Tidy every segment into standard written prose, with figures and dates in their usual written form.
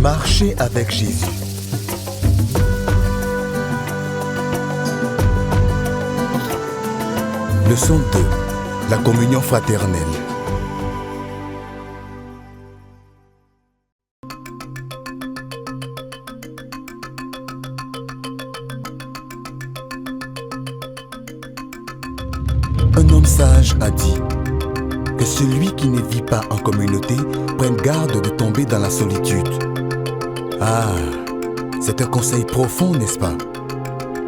Marcher avec Jésus. Leçon 2. La communion fraternelle. Un homme sage a dit que celui qui ne vit pas en communauté prenne garde de tomber dans la solitude. Ah, c'est un conseil profond, n'est-ce pas?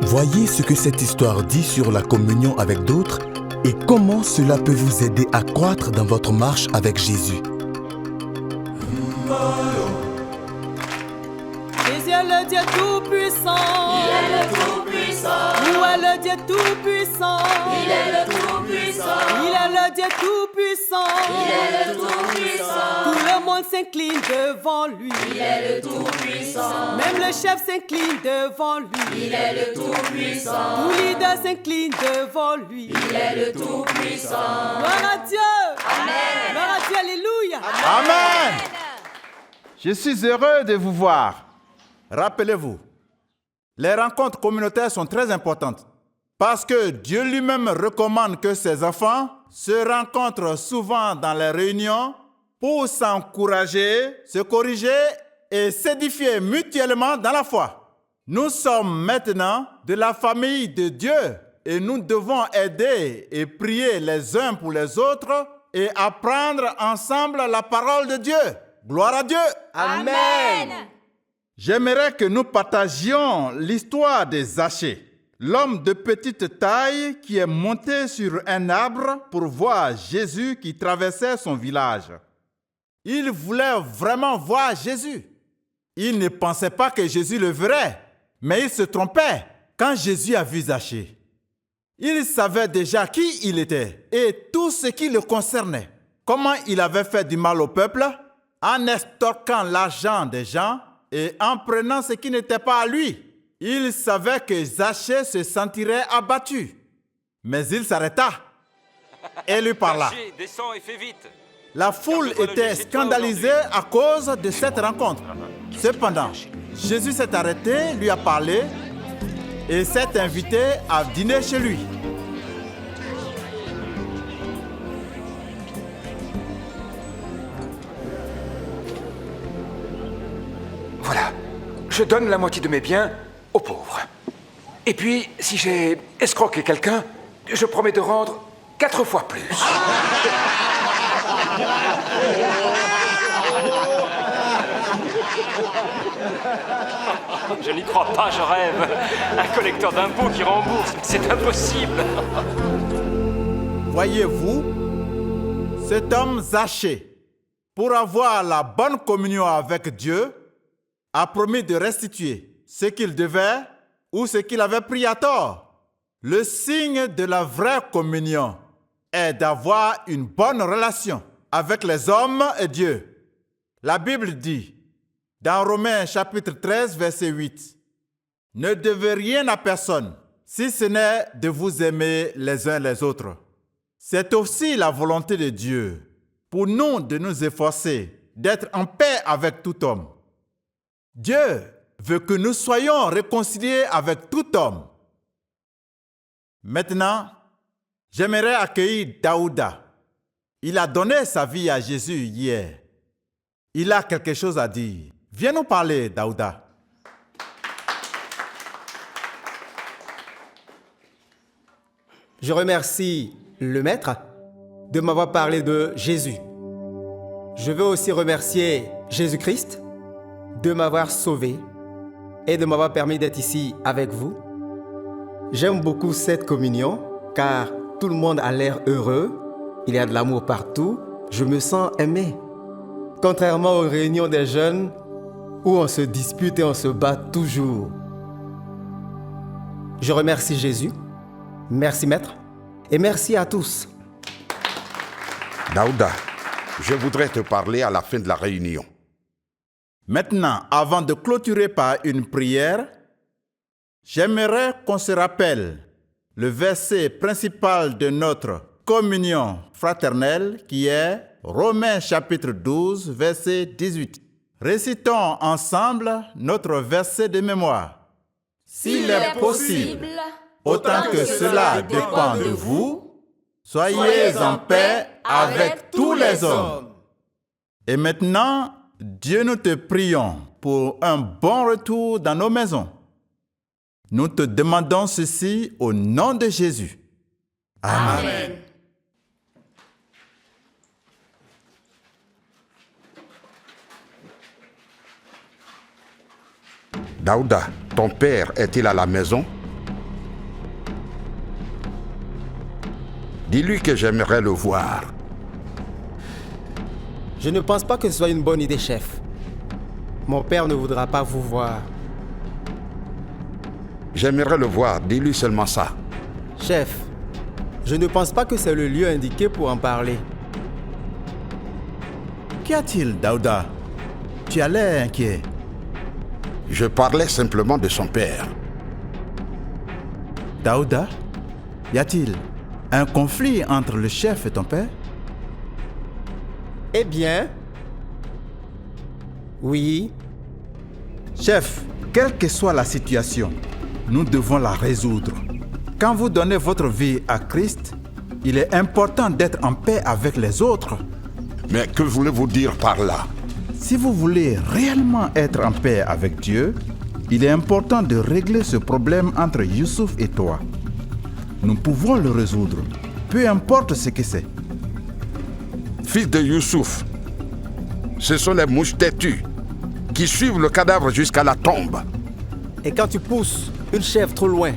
Voyez ce que cette histoire dit sur la communion avec d'autres et comment cela peut vous aider à croître dans votre marche avec Jésus. Jésus est le Dieu Tout-Puissant. Il est le Tout-Puissant. Où est le Dieu Tout-Puissant? Il est le Tout-Puissant. Il est le Dieu Tout-Puissant. Il est le Tout-Puissant. Tout le monde s'incline devant lui. Il est le Tout-Puissant. Même le chef s'incline devant lui. Il est le Tout-Puissant. Tout leader s'incline devant lui. Il est le Tout-Puissant. Gloire à Dieu. Amen. Gloire à Dieu, alléluia. Amen. Je suis heureux de vous voir. Rappelez-vous, les rencontres communautaires sont très importantes parce que Dieu lui-même recommande que ses enfants se rencontrent souvent dans les réunions pour s'encourager, se corriger et s'édifier mutuellement dans la foi. Nous sommes maintenant de la famille de Dieu et nous devons aider et prier les uns pour les autres et apprendre ensemble la parole de Dieu. Gloire à Dieu. Amen. J'aimerais que nous partagions l'histoire de Zachée, l'homme de petite taille qui est monté sur un arbre pour voir Jésus qui traversait son village. Il voulait vraiment voir Jésus. Il ne pensait pas que Jésus le verrait, mais il se trompait quand Jésus a vu Zachée. Il savait déjà qui il était et tout ce qui le concernait. Comment il avait fait du mal au peuple en extorquant l'argent des gens et en prenant ce qui n'était pas à lui. Il savait que Zachée se sentirait abattu. Mais il s'arrêta et lui parla. Zachée, descends et fais vite. La foule était scandalisée à cause de cette rencontre. Cependant, Jésus s'est arrêté, lui a parlé et s'est invité à dîner chez lui. Voilà, je donne la moitié de mes biens aux pauvres. Et puis, si j'ai escroqué quelqu'un, je promets de rendre 4 fois plus. Je n'y crois pas, je rêve. Un collecteur d'impôts qui rembourse, c'est impossible. Voyez-vous, cet homme Zachée, pour avoir la bonne communion avec Dieu, a promis de restituer ce qu'il devait ou ce qu'il avait pris à tort. Le signe de la vraie communion est d'avoir une bonne relation avec les hommes et Dieu. La Bible dit, dans Romains chapitre 13, verset 8, « Ne devez rien à personne, si ce n'est de vous aimer les uns les autres. » C'est aussi la volonté de Dieu pour nous de nous efforcer d'être en paix avec tout homme. Dieu veut que nous soyons réconciliés avec tout homme. Maintenant, j'aimerais accueillir Daouda. Il a donné sa vie à Jésus hier. Il a quelque chose à dire. Viens nous parler, Daouda. Je remercie le Maître de m'avoir parlé de Jésus. Je veux aussi remercier Jésus-Christ de m'avoir sauvé et de m'avoir permis d'être ici avec vous. J'aime beaucoup cette communion car tout le monde a l'air heureux, il y a de l'amour partout, je me sens aimé. Contrairement aux réunions des jeunes où on se dispute et on se bat toujours. Je remercie Jésus, merci Maître et merci à tous. Daouda, je voudrais te parler à la fin de la réunion. Maintenant, avant de clôturer par une prière, j'aimerais qu'on se rappelle le verset principal de notre communion fraternelle qui est Romains chapitre 12, verset 18. Récitons ensemble notre verset de mémoire. S'il est possible, autant que cela dépend de vous, soyez en paix avec tous les hommes. Et maintenant, Dieu, nous te prions pour un bon retour dans nos maisons. Nous te demandons ceci au nom de Jésus. Amen. Amen. Daouda, ton père est-il à la maison? Dis-lui que j'aimerais le voir. Je ne pense pas que ce soit une bonne idée, chef. Mon père ne voudra pas vous voir. J'aimerais le voir, dis-lui seulement ça. Chef, je ne pense pas que c'est le lieu indiqué pour en parler. Qu'y a-t-il, Daouda? Tu as l'air inquiet. Je parlais simplement de son père. Daouda, y a-t-il un conflit entre le chef et ton père? Eh bien, oui. Chef, quelle que soit la situation, nous devons la résoudre. Quand vous donnez votre vie à Christ, il est important d'être en paix avec les autres. Mais que voulez-vous dire par là? Si vous voulez réellement être en paix avec Dieu, il est important de régler ce problème entre Youssouf et toi. Nous pouvons le résoudre, peu importe ce que c'est. Fils de Youssouf, ce sont les mouches têtues qui suivent le cadavre jusqu'à la tombe. Et quand tu pousses une chèvre trop loin,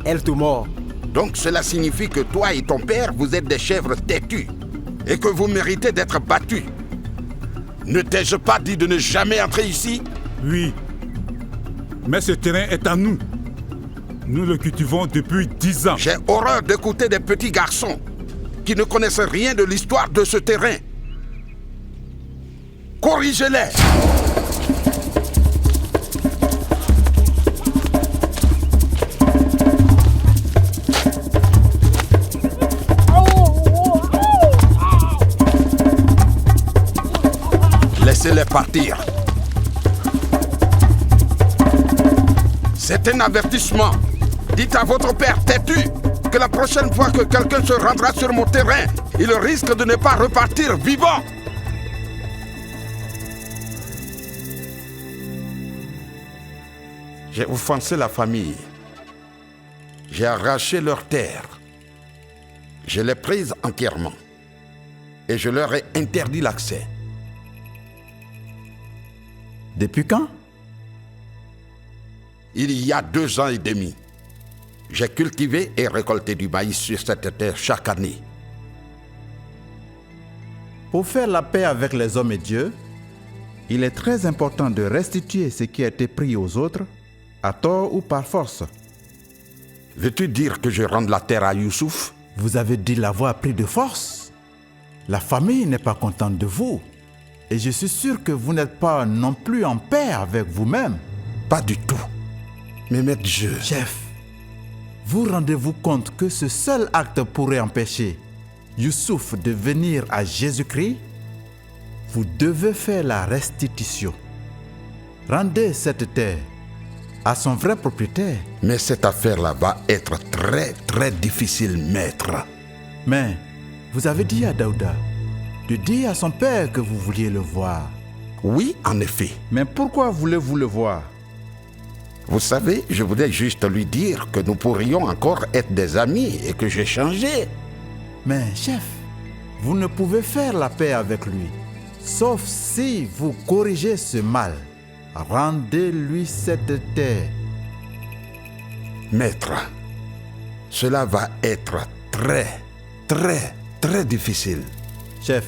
elle te mord. Donc cela signifie que toi et ton père, vous êtes des chèvres têtues et que vous méritez d'être battus. Ne t'ai-je pas dit de ne jamais entrer ici? Oui, mais ce terrain est à nous. Nous le cultivons depuis 10 ans. J'ai horreur d'écouter des petits garçons qui ne connaissent rien de l'histoire de ce terrain. Corrigez-les! Laissez-les partir. C'est un avertissement. Dites à votre père têtu que la prochaine fois que quelqu'un se rendra sur mon terrain, il risque de ne pas repartir vivant. J'ai offensé la famille. J'ai arraché leur terre. Je l'ai prise entièrement. Et je leur ai interdit l'accès. Depuis quand? Il y a 2 ans et demi. J'ai cultivé et récolté du maïs sur cette terre chaque année. Pour faire la paix avec les hommes et Dieu, il est très important de restituer ce qui a été pris aux autres, à tort ou par force. Veux-tu dire que je rende la terre à Youssouf? Vous avez dit l'avoir pris de force. La famille n'est pas contente de vous. Et je suis sûr que vous n'êtes pas non plus en paix avec vous-même. Pas du tout. Mais maître Dieu... Chef, vous rendez-vous compte que ce seul acte pourrait empêcher Youssouf de venir à Jésus-Christ? Vous devez faire la restitution. Rendez cette terre à son vrai propriétaire. Mais cette affaire-là va être très difficile, maître. Mais vous avez dit à Daouda de dire à son père que vous vouliez le voir. Oui, en effet. Mais pourquoi voulez-vous le voir? Vous savez, je voulais juste lui dire que nous pourrions encore être des amis et que j'ai changé. Mais chef, vous ne pouvez faire la paix avec lui, sauf si vous corrigez ce mal. Rendez-lui cette terre. Maître, cela va être très difficile. Chef,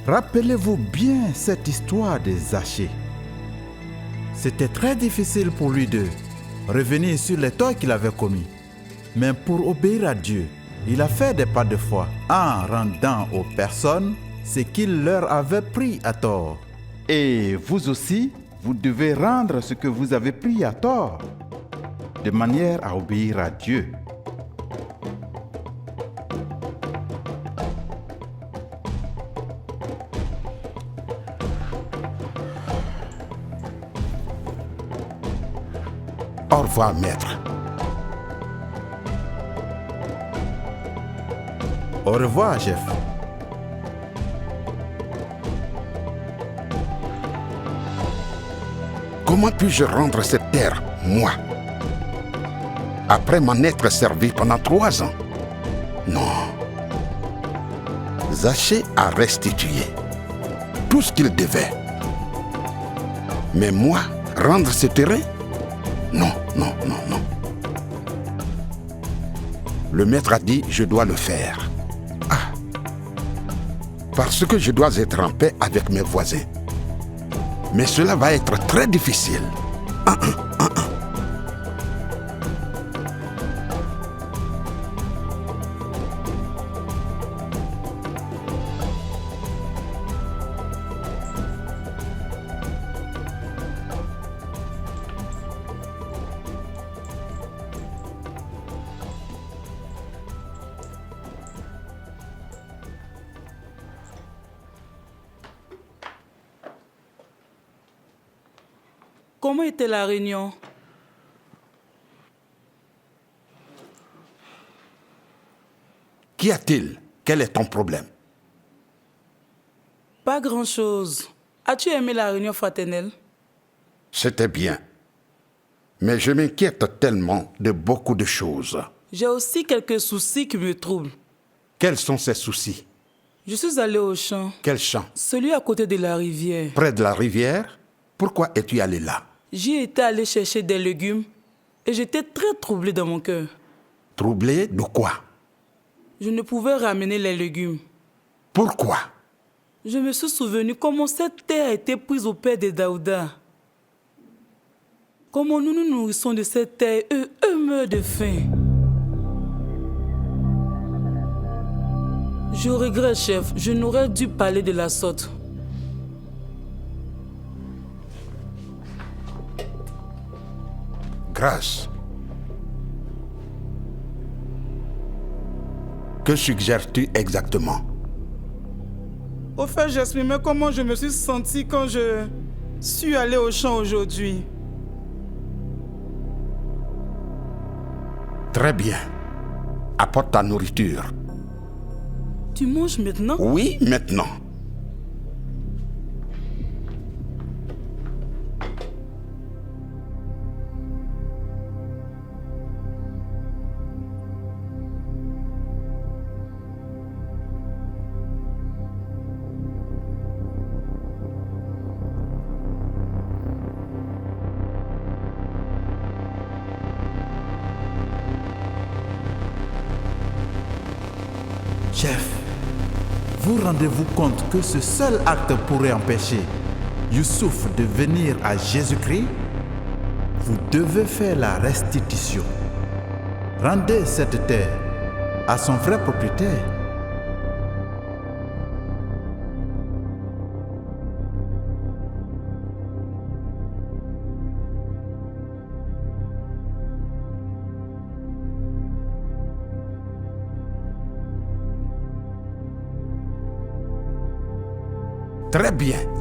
rappelez-vous bien cette histoire des Zachée. C'était très difficile pour lui de revenir sur les torts qu'il avait commis. Mais pour obéir à Dieu, il a fait des pas de foi en rendant aux personnes ce qu'il leur avait pris à tort. Et vous aussi, vous devez rendre ce que vous avez pris à tort, de manière à obéir à Dieu. Au revoir, maître. Au revoir, chef. Comment puis-je rendre cette terre, moi, après m'en être servi pendant 3 ans? Non. Zaché a restitué tout ce qu'il devait. Mais moi, rendre ce terrain? Non, non, non, non. Le maître a dit, je dois le faire. Ah. Parce que je dois être en paix avec mes voisins. Mais cela va être très difficile. Comment était la réunion? Qu'y a-t-il? Quel est ton problème? Pas grand-chose. As-tu aimé la réunion fraternelle? C'était bien. Mais je m'inquiète tellement de beaucoup de choses. J'ai aussi quelques soucis qui me troublent. Quels sont ces soucis? Je suis allé au champ. Quel champ? Celui à côté de la rivière. Près de la rivière? Pourquoi es-tu allé là? J'y étais allé chercher des légumes et j'étais très troublé dans mon cœur. Troublé de quoi? Je ne pouvais ramener les légumes. Pourquoi? Je me suis souvenu comment cette terre a été prise au père de Daouda. Comment nous nous nourrissons de cette terre et eux meurent de faim. Je regrette, chef, je n'aurais dû parler de la sorte. Grâce. Que suggères-tu exactement? Au fait, j'exprimais comment je me suis senti quand je suis allé au champ aujourd'hui. Très bien. Apporte ta nourriture. Tu manges maintenant? Oui, maintenant. Chef, vous rendez-vous compte que ce seul acte pourrait empêcher Youssouf de venir à Jésus-Christ? Vous devez faire la restitution. Rendez cette terre à son vrai propriétaire.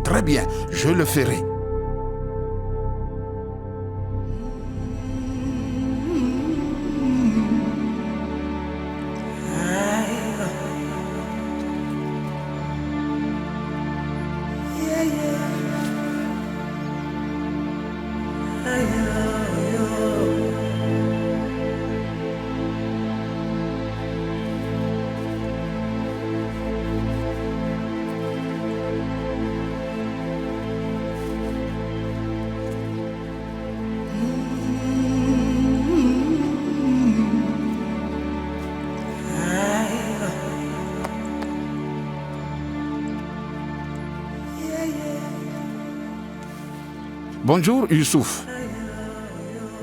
Très bien, je le ferai. Bonjour, Youssouf.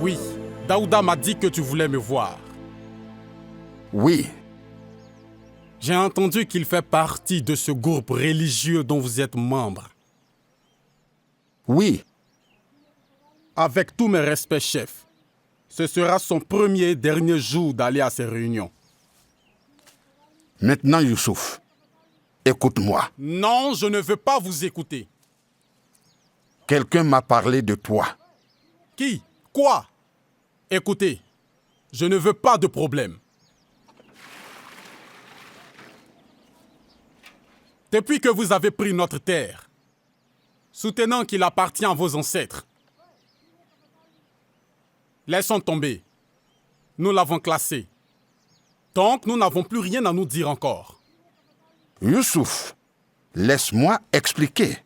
Oui, Daouda m'a dit que tu voulais me voir. Oui. J'ai entendu qu'il fait partie de ce groupe religieux dont vous êtes membre. Oui. Avec tous mes respects, chef, ce sera son premier et dernier jour d'aller à ces réunions. Maintenant, Youssouf, écoute-moi. Non, je ne veux pas vous écouter. Quelqu'un m'a parlé de toi. Qui? Quoi? Écoutez, je ne veux pas de problème. Depuis que vous avez pris notre terre, soutenant qu'il appartient à vos ancêtres, laissons tomber. Nous l'avons classé. Donc, nous n'avons plus rien à nous dire encore. Youssouf, laisse-moi expliquer.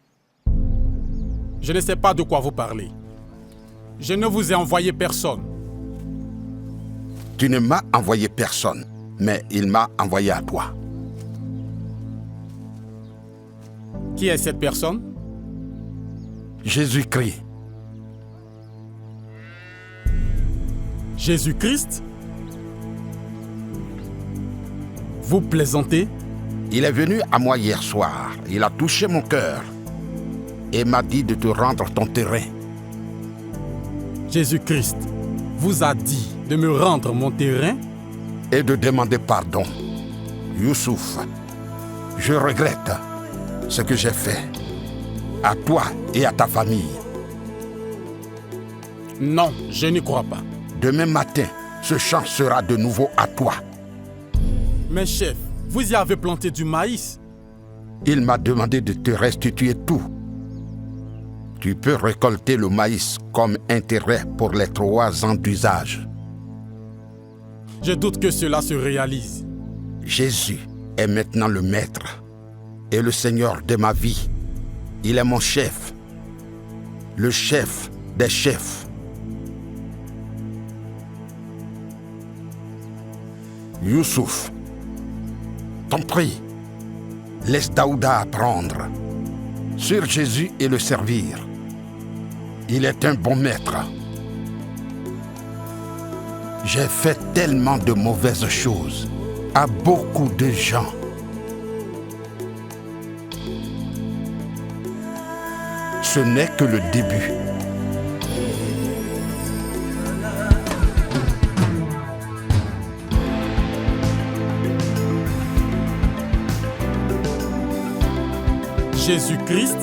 Je ne sais pas de quoi vous parlez. Je ne vous ai envoyé personne. Tu ne m'as envoyé personne, mais il m'a envoyé à toi. Qui est cette personne? Jésus-Christ. Jésus-Christ? Vous plaisantez? Il est venu à moi hier soir. Il a touché mon cœur et m'a dit de te rendre ton terrain. Jésus-Christ vous a dit de me rendre mon terrain? Et de demander pardon. Youssouf, je regrette ce que j'ai fait à toi et à ta famille. Non, je n'y crois pas. Demain matin, ce champ sera de nouveau à toi. Mais chef, vous y avez planté du maïs. Il m'a demandé de te restituer tout. Tu peux récolter le maïs comme intérêt pour les 3 ans d'usage. Je doute que cela se réalise. Jésus est maintenant le maître et le Seigneur de ma vie. Il est mon chef, le chef des chefs. Youssouf, t'en prie, laisse Daouda apprendre sur Jésus et le servir. Il est un bon maître. J'ai fait tellement de mauvaises choses à beaucoup de gens. Ce n'est que le début. Jésus-Christ?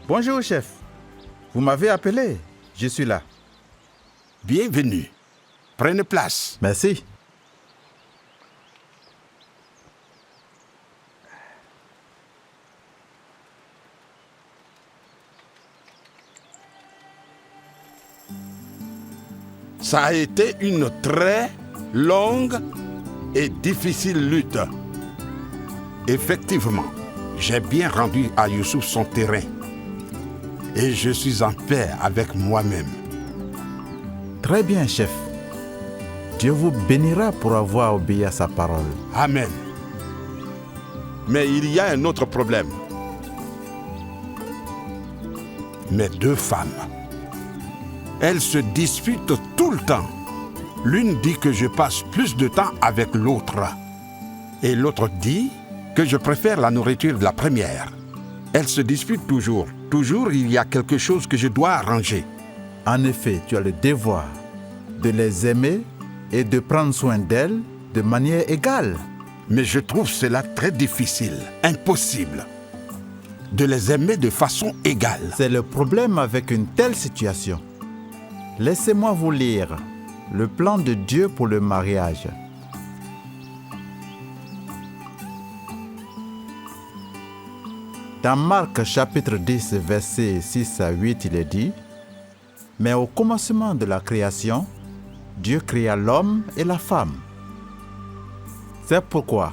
Bonjour, chef. Vous m'avez appelé. Je suis là. Bienvenue. Prenez place. Merci. Ça a été une très longue et difficile lutte. Effectivement, j'ai bien rendu à Youssouf son terrain. Et je suis en paix avec moi-même. Très bien, chef. Dieu vous bénira pour avoir obéi à sa parole. Amen. Mais il y a un autre problème. Mes 2 femmes. Elles se disputent tout le temps. L'une dit que je passe plus de temps avec l'autre. Et l'autre dit que je préfère la nourriture de la première. Elles se disputent toujours. Toujours, il y a quelque chose que je dois arranger. En effet, tu as le devoir de les aimer et de prendre soin d'elles de manière égale. Mais je trouve cela très difficile, impossible, de les aimer de façon égale. C'est le problème avec une telle situation. Laissez-moi vous lire le plan de Dieu pour le mariage. Dans Marc chapitre 10, versets 6 à 8, il est dit: « Mais au commencement de la création, Dieu créa l'homme et la femme. C'est pourquoi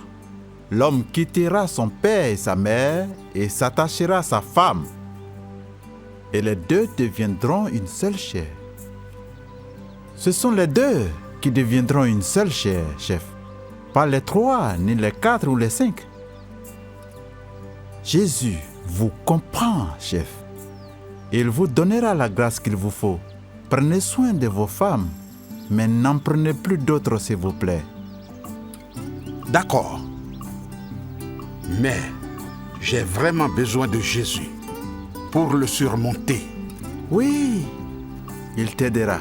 l'homme quittera son père et sa mère et s'attachera à sa femme. Et les 2 deviendront une seule chair. » Ce sont les 2 qui deviendront une seule chair, chef. Pas les 3, ni les 4 ou les 5. Jésus vous comprend, chef. Il vous donnera la grâce qu'il vous faut. Prenez soin de vos femmes, mais n'en prenez plus d'autres, s'il vous plaît. D'accord. Mais j'ai vraiment besoin de Jésus pour le surmonter. Oui, il t'aidera.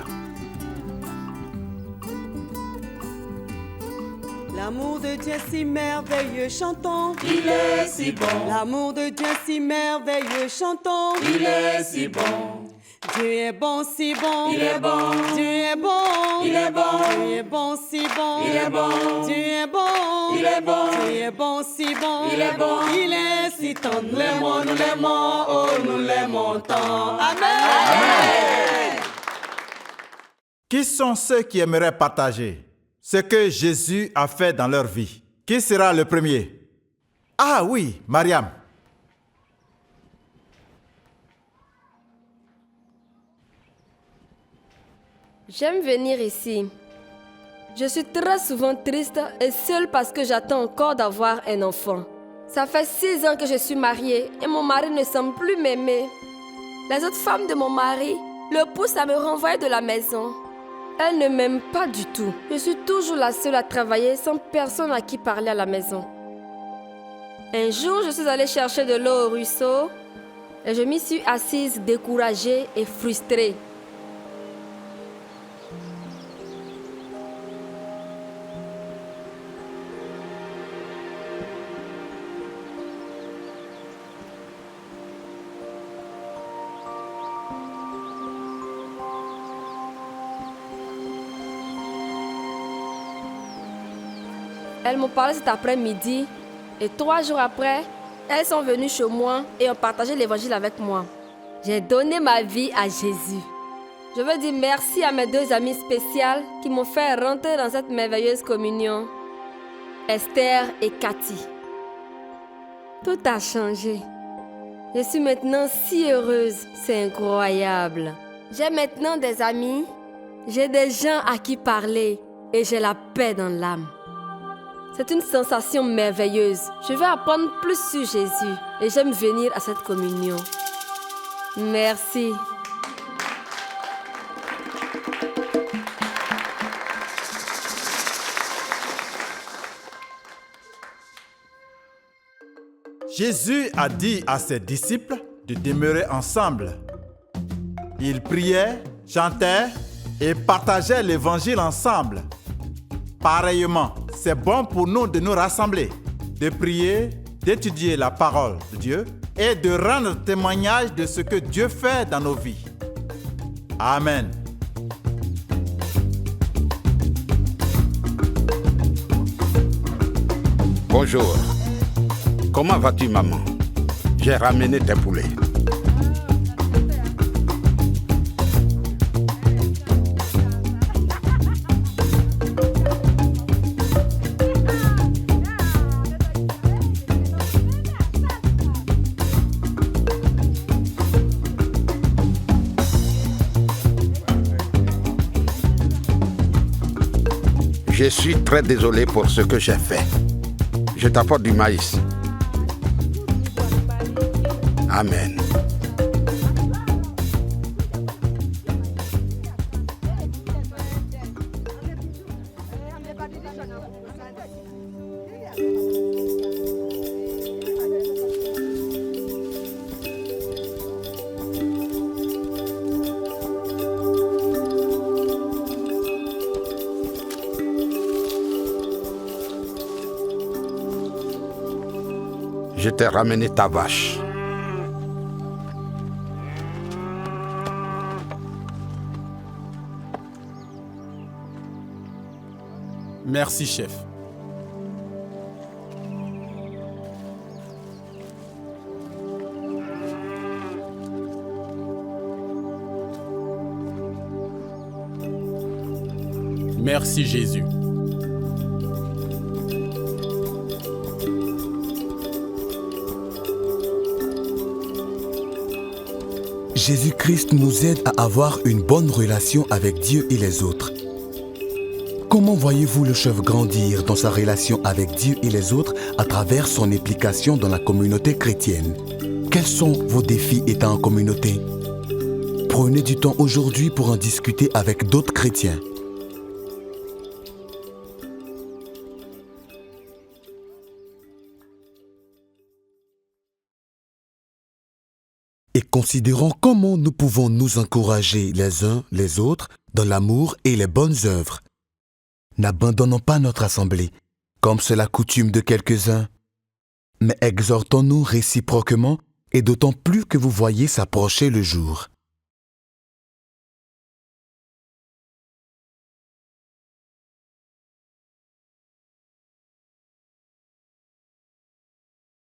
L'amour de Dieu si merveilleux, chantons. Il est si bon. L'amour de Dieu si merveilleux, chantons. Il est si bon. Dieu est bon, si bon. Il est bon. Dieu est bon. Il est bon. Dieu est bon, si bon. Il est bon. Dieu est bon. Il est bon. Dieu est bon, si bon. Il est bon. Il est si tendre. Nous l'aimons, oh, nous l'aimons tant. Amen. Amen. Qui sont ceux qui aimeraient partager ce que Jésus a fait dans leur vie? Qui sera le premier? Ah oui, Mariam. J'aime venir ici. Je suis très souvent triste et seule parce que j'attends encore d'avoir un enfant. Ça fait 6 ans que je suis mariée et mon mari ne semble plus m'aimer. Les autres femmes de mon mari le poussent à me renvoyer de la maison. Elles ne m'aiment pas du tout. Je suis toujours la seule à travailler sans personne à qui parler à la maison. Un jour, je suis allée chercher de l'eau au ruisseau et je m'y suis assise découragée et frustrée. Elles m'ont parlé cet après-midi et 3 jours après, elles sont venues chez moi et ont partagé l'évangile avec moi. J'ai donné ma vie à Jésus. Je veux dire merci à mes 2 amies spéciales qui m'ont fait rentrer dans cette merveilleuse communion, Esther et Cathy. Tout a changé. Je suis maintenant si heureuse, c'est incroyable. J'ai maintenant des amis, j'ai des gens à qui parler et j'ai la paix dans l'âme. C'est une sensation merveilleuse. Je veux apprendre plus sur Jésus et j'aime venir à cette communion. Merci. Jésus a dit à ses disciples de demeurer ensemble. Ils priaient, chantaient et partageaient l'évangile ensemble. Pareillement, c'est bon pour nous de nous rassembler, de prier, d'étudier la parole de Dieu et de rendre témoignage de ce que Dieu fait dans nos vies. Amen. Bonjour. Comment vas-tu, maman? J'ai ramené tes poulets. Je suis très désolé pour ce que j'ai fait. Je t'apporte du maïs. Amen. Je t'ai ramené ta vache. Merci, chef. Merci, Jésus. Jésus-Christ nous aide à avoir une bonne relation avec Dieu et les autres. Comment voyez-vous le chef grandir dans sa relation avec Dieu et les autres à travers son implication dans la communauté chrétienne? Quels sont vos défis étant en communauté? Prenez du temps aujourd'hui pour en discuter avec d'autres chrétiens. et considérons comment nous pouvons nous encourager les uns les autres dans l'amour et les bonnes œuvres. N'abandonnons pas notre assemblée, comme c'est la coutume de quelques-uns, mais exhortons-nous réciproquement et d'autant plus que vous voyez s'approcher le jour.